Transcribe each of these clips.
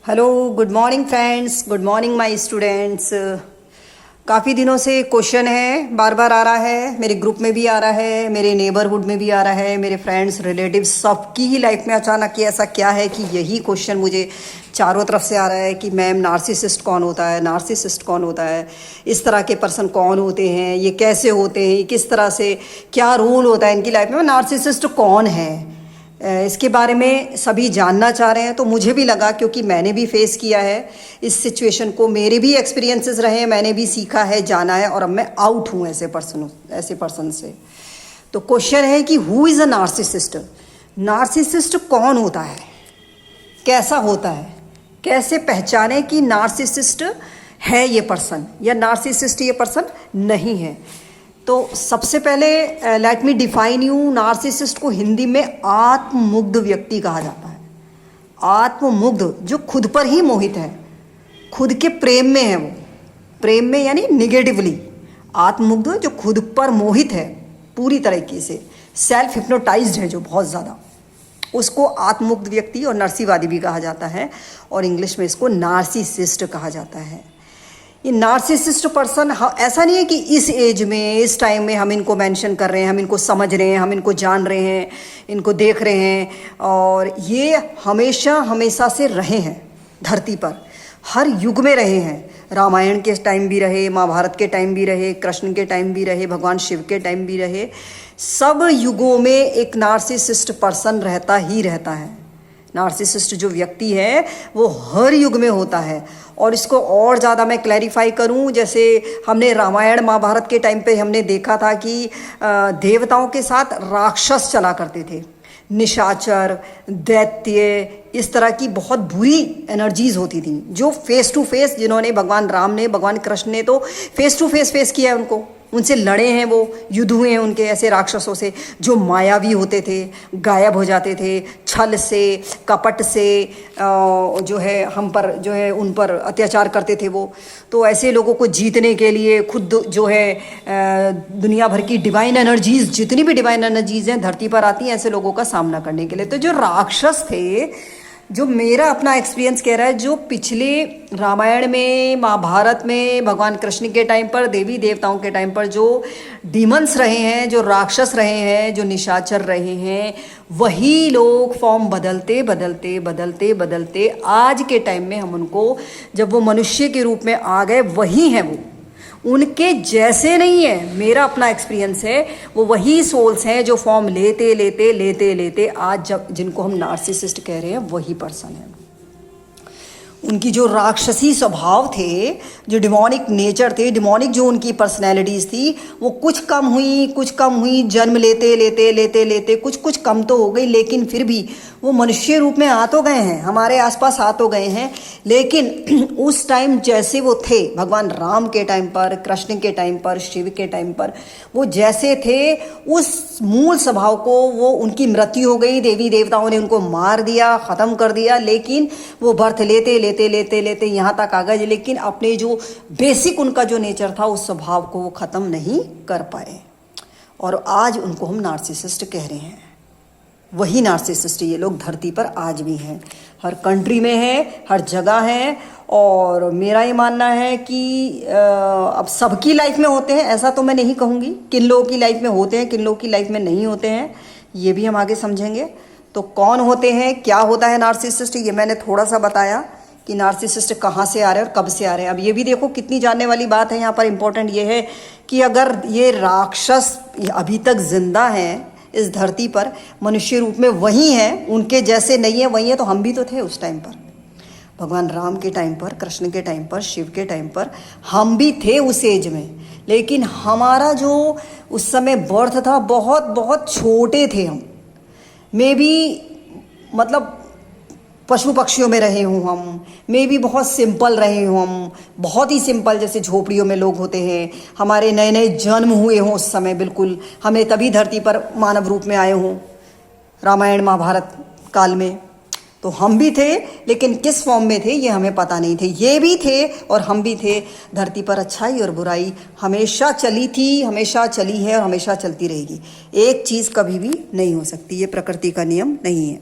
Hello, good morning friends, good morning my students. काफ़ी दिनों से क्वेश्चन है, बार बार आ रहा है, मेरे ग्रुप में भी आ रहा है, मेरे नेबरहुड में भी आ रहा है, मेरे फ्रेंड्स रिलेटिव्स सबकी ही लाइफ में अचानक ही ऐसा क्या है कि यही क्वेश्चन मुझे चारों तरफ से आ रहा है कि मैम नार्सिसिस्ट कौन होता है, नार्सिसिस्ट कौन होता है, इस तरह के पर्सन कौन होते हैं, ये कैसे होते हैं, किस तरह से क्या रोल होता है इनकी लाइफ में, नार्सिसिस्ट कौन है। इसके बारे में सभी जानना चाह रहे हैं। तो मुझे भी लगा, क्योंकि मैंने भी फेस किया है इस सिचुएशन को, मेरे भी एक्सपीरियंसेस रहे हैं, मैंने भी सीखा है, जाना है, और अब मैं आउट हूँ ऐसे पर्सन से। तो क्वेश्चन है कि who is a narcissist. Narcissist कौन होता है, कैसा होता है, कैसे पहचाने कि नार्सिसिस्ट है ये पर्सन या नार्सिसिस्ट ये पर्सन नहीं है। तो सबसे पहले let me define you. Narcissist को हिंदी में आत्ममुग्ध व्यक्ति कहा जाता है। आत्ममुग्ध, जो खुद पर ही मोहित है, खुद के प्रेम में है, वो प्रेम में यानी निगेटिवली। आत्ममुग्ध जो खुद पर मोहित है पूरी तरीके से, सेल्फ हिप्नोटाइज्ड है जो बहुत ज़्यादा, उसको आत्ममुग्ध व्यक्ति और नर्सीवादी भी कहा जाता है, और इंग्लिश में इसको नार्सिसिस्ट कहा जाता है। ये नार्सिसिस्ट पर्सन ऐसा नहीं है कि इस एज में, इस टाइम में हम इनको मेंशन कर रहे हैं, हम इनको समझ रहे हैं, हम इनको जान रहे हैं, इनको देख रहे हैं, और ये हमेशा हमेशा से रहे हैं धरती पर, हर युग में रहे हैं। रामायण के टाइम भी रहे, महाभारत के टाइम भी रहे, कृष्ण के टाइम भी रहे, भगवान शिव के टाइम भी रहे। सब युगों में एक नार्सिसिस्ट पर्सन रहता ही रहता है। नार्सिसिस्ट जो व्यक्ति है वो हर युग में होता है। और इसको और ज़्यादा मैं क्लैरिफाई करूं, जैसे हमने रामायण महाभारत के टाइम पे हमने देखा था कि देवताओं के साथ राक्षस चला करते थे, निशाचर, दैत्य, इस तरह की बहुत बुरी एनर्जीज होती थी, जो फेस टू फेस, जिन्होंने भगवान राम ने, भगवान कृष्ण ने तो फेस टू फेस किया है उनको, उनसे लड़े हैं, वो युद्ध हुए हैं उनके ऐसे राक्षसों से जो मायावी होते थे, गायब हो जाते थे, छल से, कपट से, जो है हम पर, जो है उन पर अत्याचार करते थे वो। तो ऐसे लोगों को जीतने के लिए खुद जो है दुनिया भर की डिवाइन एनर्जीज, जितनी भी डिवाइन एनर्जीज हैं धरती पर आती हैं ऐसे लोगों का सामना करने के लिए। तो जो राक्षस थे, जो मेरा अपना एक्सपीरियंस कह रहा है, जो पिछले रामायण में, महाभारत में, भगवान कृष्ण के टाइम पर, देवी देवताओं के टाइम पर जो डीमंस रहे हैं, जो राक्षस रहे हैं, जो निशाचर रहे हैं, वही लोग फॉर्म बदलते बदलते बदलते बदलते आज के टाइम में हम उनको, जब वो मनुष्य के रूप में आ गए, वही हैं वो, उनके जैसे नहीं है। मेरा अपना एक्सपीरियंस है, वो वही सोल्स हैं जो फॉर्म लेते लेते लेते लेते आज जब जिनको हम नार्सिसिस्ट कह रहे हैं वही पर्सन है। उनकी जो राक्षसी स्वभाव थे, जो डिमोनिक नेचर थे, डिमोनिक जो उनकी पर्सनैलिटीज़ थी, वो कुछ कम हुई, जन्म लेते लेते लेते लेते कुछ कम तो हो गई, लेकिन फिर भी वो मनुष्य रूप में आ तो गए हैं, हमारे आसपास आ तो गए हैं। लेकिन उस टाइम जैसे वो थे, भगवान राम के टाइम पर, कृष्ण के टाइम पर, शिव के टाइम पर, वो जैसे थे, उस मूल स्वभाव को, वो उनकी मृत्यु हो गई, देवी देवताओं ने उनको मार दिया, ख़त्म कर दिया, लेकिन वो बर्थ लेते लेते लेते लेते यहाँ तक आ गए, लेकिन अपने जो बेसिक उनका जो नेचर था, उस स्वभाव को वो ख़त्म नहीं कर पाए, और आज उनको हम नार्सिसिस्ट कह रहे हैं। वही नार्सिसिस्ट ये लोग धरती पर आज भी हैं, हर कंट्री में है, हर जगह है। और मेरा ये मानना है कि अब सबकी लाइफ में होते हैं, ऐसा तो मैं नहीं कहूँगी, किन लोगों की लाइफ में होते हैं, किन लोगों की लाइफ में नहीं होते हैं, ये भी हम आगे समझेंगे। तो कौन होते हैं, क्या होता है नार्सिसिस्ट, ये मैंने थोड़ा सा बताया कि नार्सिसिस्ट कहाँ से आ रहे हैं और कब से आ रहे हैं। अब ये भी देखो कितनी जानने वाली बात है यहाँ पर। इम्पोर्टेंट ये है कि अगर ये राक्षस अभी तक जिंदा हैं इस धरती पर, मनुष्य रूप में वही हैं, उनके जैसे नहीं है, वही है, तो हम भी तो थे उस टाइम पर, भगवान राम के टाइम पर, कृष्ण के टाइम पर, शिव के टाइम पर, हम भी थे उस एज में। लेकिन हमारा जो उस समय बर्थ था, बहुत बहुत छोटे थे हम, मे बी मतलब पशु पक्षियों में रहे हूँ हम, मे भी बहुत सिंपल रहे हूँ हम, बहुत ही सिंपल, जैसे झोपड़ियों में लोग होते हैं, हमारे नए नए जन्म हुए हों उस समय, बिल्कुल हमें तभी धरती पर मानव रूप में आए हों रामायण महाभारत काल में। तो हम भी थे, लेकिन किस फॉर्म में थे ये हमें पता नहीं थे। ये भी थे और हम भी थे। धरती पर अच्छाई और बुराई हमेशा चली थी, हमेशा चली है और हमेशा चलती रहेगी। एक चीज़ कभी भी नहीं हो सकती, ये प्रकृति का नियम नहीं है।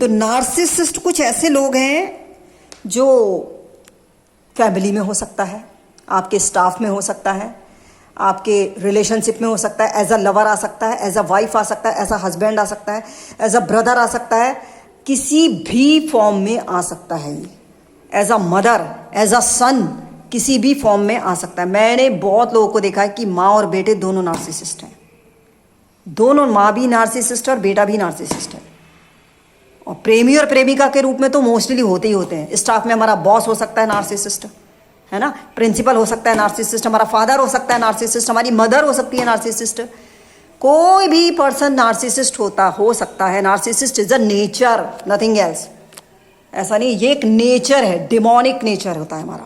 तो नार्सिसिस्ट कुछ ऐसे लोग हैं जो फैमिली में हो सकता है, आपके स्टाफ में हो सकता है, आपके रिलेशनशिप में हो सकता है, एज अ लवर आ सकता है, एज अ वाइफ आ सकता है, एज अ हस्बैंड आ सकता है, एज अ ब्रदर आ सकता है, किसी भी फॉर्म में आ सकता है ये, as a mother, as a son, किसी भी फॉर्म में आ सकता है। मैंने बहुत लोगों को देखा है कि माँ और बेटे दोनों नार्सिसिस्ट हैं, दोनों, माँ भी नार्सिसिस्ट है और बेटा भी नार्सिसिस्ट है। और प्रेमी और प्रेमिका के रूप में तो मोस्टली होते ही होते हैं। स्टाफ में हमारा बॉस हो सकता है नार्सिसिस्ट, है ना, प्रिंसिपल हो सकता है नार्सिसिस्ट, हमारा फादर हो सकता है नार्सिसिस्ट, हमारी मदर हो सकती है नार्सिसिस्ट, कोई भी पर्सन नार्सिसिस्ट हो सकता है। Narcissist is a nature, nothing else. ऐसा नहीं, ये एक नेचर है, डिमोनिक नेचर होता है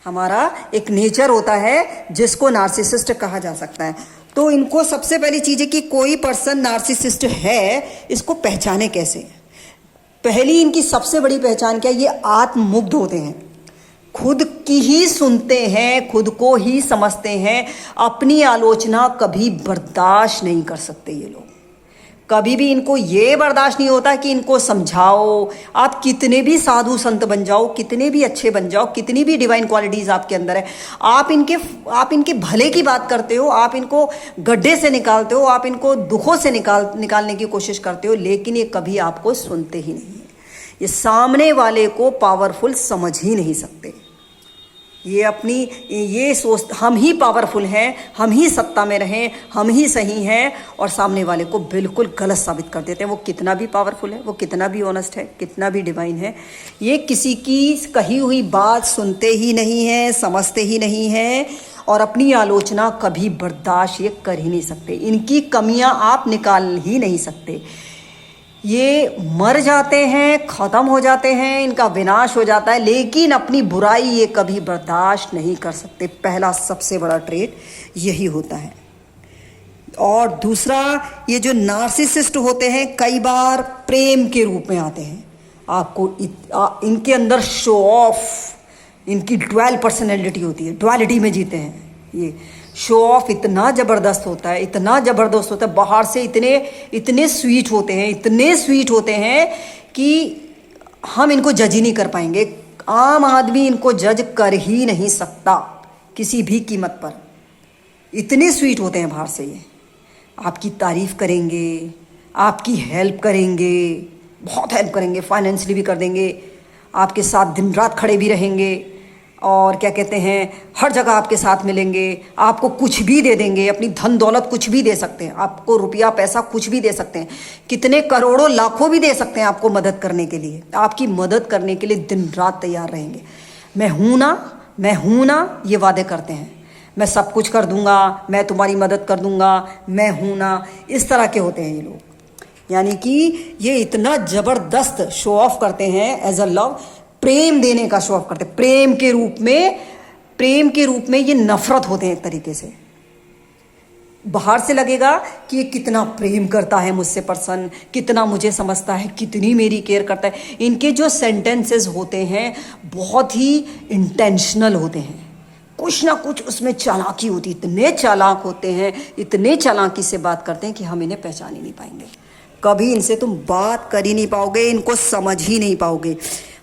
हमारा एक नेचर होता है जिसको नार्सिसिस्ट कहा जा सकता है। तो इनको सबसे पहली चीज़ है कि कोई पर्सन नार्सिसिस्ट है, इसको पहचाने कैसे। पहली इनकी सबसे बड़ी पहचान क्या है, ये आत्ममुग्ध होते हैं, खुद की ही सुनते हैं, खुद को ही समझते हैं, अपनी आलोचना कभी बर्दाश्त नहीं कर सकते ये लोग। कभी भी इनको ये बर्दाश्त नहीं होता कि इनको समझाओ, आप कितने भी साधु संत बन जाओ, कितने भी अच्छे बन जाओ, कितनी भी डिवाइन क्वालिटीज़ आपके अंदर है, आप इनके भले की बात करते हो, आप इनको गड्ढे से निकालते हो, आप इनको दुखों से निकालने की कोशिश करते हो, लेकिन ये कभी आपको सुनते ही नहीं है। ये सामने वाले को पावरफुल समझ ही नहीं सकते। ये सोच हम ही पावरफुल हैं, हम ही सत्ता में रहें, हम ही सही हैं, और सामने वाले को बिल्कुल गलत साबित कर देते हैं। वो कितना भी पावरफुल है, वो कितना भी ऑनेस्ट है, कितना भी डिवाइन है, ये किसी की कही हुई बात सुनते ही नहीं हैं, समझते ही नहीं हैं, और अपनी आलोचना कभी बर्दाश्त ये कर ही नहीं सकते। इनकी कमियां आप निकाल ही नहीं सकते। ये मर जाते हैं, ख़त्म हो जाते हैं, इनका विनाश हो जाता है, लेकिन अपनी बुराई ये कभी बर्दाश्त नहीं कर सकते। पहला सबसे बड़ा ट्रेट यही होता है। और दूसरा, ये जो नार्सिसिस्ट होते हैं कई बार प्रेम के रूप में आते हैं। आपको इनके अंदर शो ऑफ, इनकी ड्वेल पर्सनैलिटी होती है, ड्वेलिटी में जीते हैं। ये शो ऑफ इतना ज़बरदस्त होता है, इतना ज़बरदस्त होता है, बाहर से इतने स्वीट होते हैं, इतने स्वीट होते हैं कि हम इनको जज ही नहीं कर पाएंगे। आम आदमी इनको जज कर ही नहीं सकता किसी भी कीमत पर। इतने स्वीट होते हैं बाहर से ये, आपकी तारीफ़ करेंगे, आपकी हेल्प करेंगे, बहुत हेल्प करेंगे, फाइनेंशियली भी कर देंगे, आपके साथ दिन रात खड़े भी रहेंगे, और क्या कहते हैं, हर जगह आपके साथ मिलेंगे, आपको कुछ भी दे देंगे, अपनी धन दौलत कुछ भी दे सकते हैं, आपको रुपया पैसा कुछ भी दे सकते हैं, कितने करोड़ों लाखों भी दे सकते हैं आपको मदद करने के लिए, आपकी मदद करने के लिए दिन रात तैयार रहेंगे। मैं हूँ ना, ये वादे करते हैं, मैं सब कुछ कर दूंगा, मैं तुम्हारी मदद कर दूंगा, मैं हूँ ना, इस तरह के होते हैं ये लोग। यानी कि ये इतना ज़बरदस्त शो ऑफ करते हैं एज अ लव, प्रेम देने का शो ऑफ करते हैं, प्रेम के रूप में ये नफरत होते हैं एक तरीके से। बाहर से लगेगा कि ये कितना प्रेम करता है मुझसे पर्सन, कितना मुझे समझता है, कितनी मेरी केयर करता है। इनके जो सेंटेंसेस होते हैं बहुत ही इंटेंशनल होते हैं, कुछ ना कुछ उसमें चालाकी होती है, इतने चालाक होते हैं, इतने चालाकी से बात करते हैं कि हम इन्हें पहचान ही नहीं पाएंगे। कभी इनसे तुम बात कर ही नहीं पाओगे, इनको समझ ही नहीं पाओगे।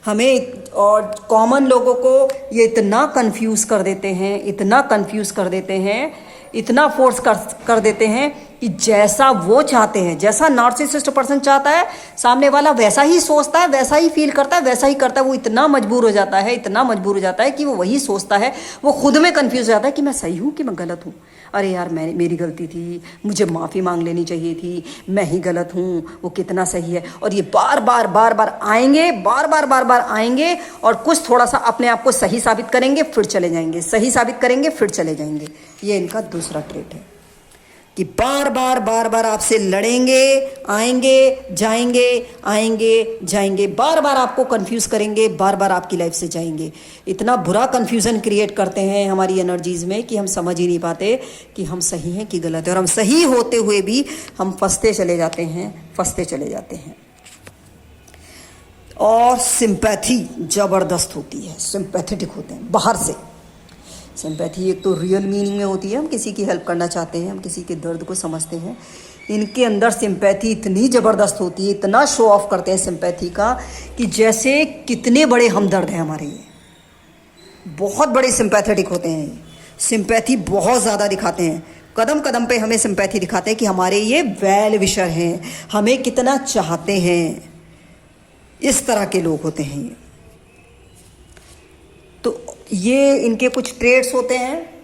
हमें और कॉमन लोगों को ये इतना कंफ्यूज कर देते हैं, इतना कंफ्यूज कर देते हैं, इतना फोर्स कर देते हैं कि जैसा वो चाहते हैं, जैसा नार्सिसिस्ट पर्सन चाहता है, सामने वाला वैसा ही सोचता है, वैसा ही फील करता है, वैसा ही करता है। वो इतना मजबूर हो जाता है, इतना मजबूर हो जाता है कि वो वही सोचता है, वो खुद में कंफ्यूज हो जाता है कि मैं सही हूँ कि मैं गलत हूँ। अरे यार, मेरी गलती थी, मुझे माफ़ी मांग लेनी चाहिए थी, मैं ही गलत हूँ, वो कितना सही है। और ये बार बार आएंगे और कुछ थोड़ा सा अपने आप को सही साबित करेंगे, फिर चले जाएंगे, सही साबित करेंगे, फिर चले जाएंगे। ये इनका दूसरा ट्रेट है कि बार बार आपसे लड़ेंगे, आएंगे जाएंगे, बार बार आपको कंफ्यूज करेंगे, बार बार आपकी लाइफ से जाएंगे। इतना बुरा कंफ्यूजन क्रिएट करते हैं हमारी एनर्जीज में कि हम समझ ही नहीं पाते कि हम सही हैं कि गलत है, और हम सही होते हुए भी हम फंसते चले जाते हैं। और सिंपैथी ज़बरदस्त होती है, सिंपैथेटिक होते हैं बाहर से। सिंपैथी एक तो रियल मीनिंग में होती है, हम किसी की हेल्प करना चाहते हैं, हम किसी के दर्द को समझते हैं, इनके अंदर सिंपैथी इतनी ज़बरदस्त होती है, इतना शो ऑफ करते हैं सिंपैथी का कि जैसे कितने बड़े हमदर्द हैं हमारे ये, बहुत बड़े सिंपैथेटिक होते हैं। सिंपैथी बहुत ज़्यादा दिखाते हैं, कदम कदम पे हमें सिंपैथी दिखाते हैं कि हमारे ये वेल विशर हैं, हमें कितना चाहते हैं। इस तरह के लोग होते हैं ये। तो ये इनके कुछ ट्रेड्स होते हैं।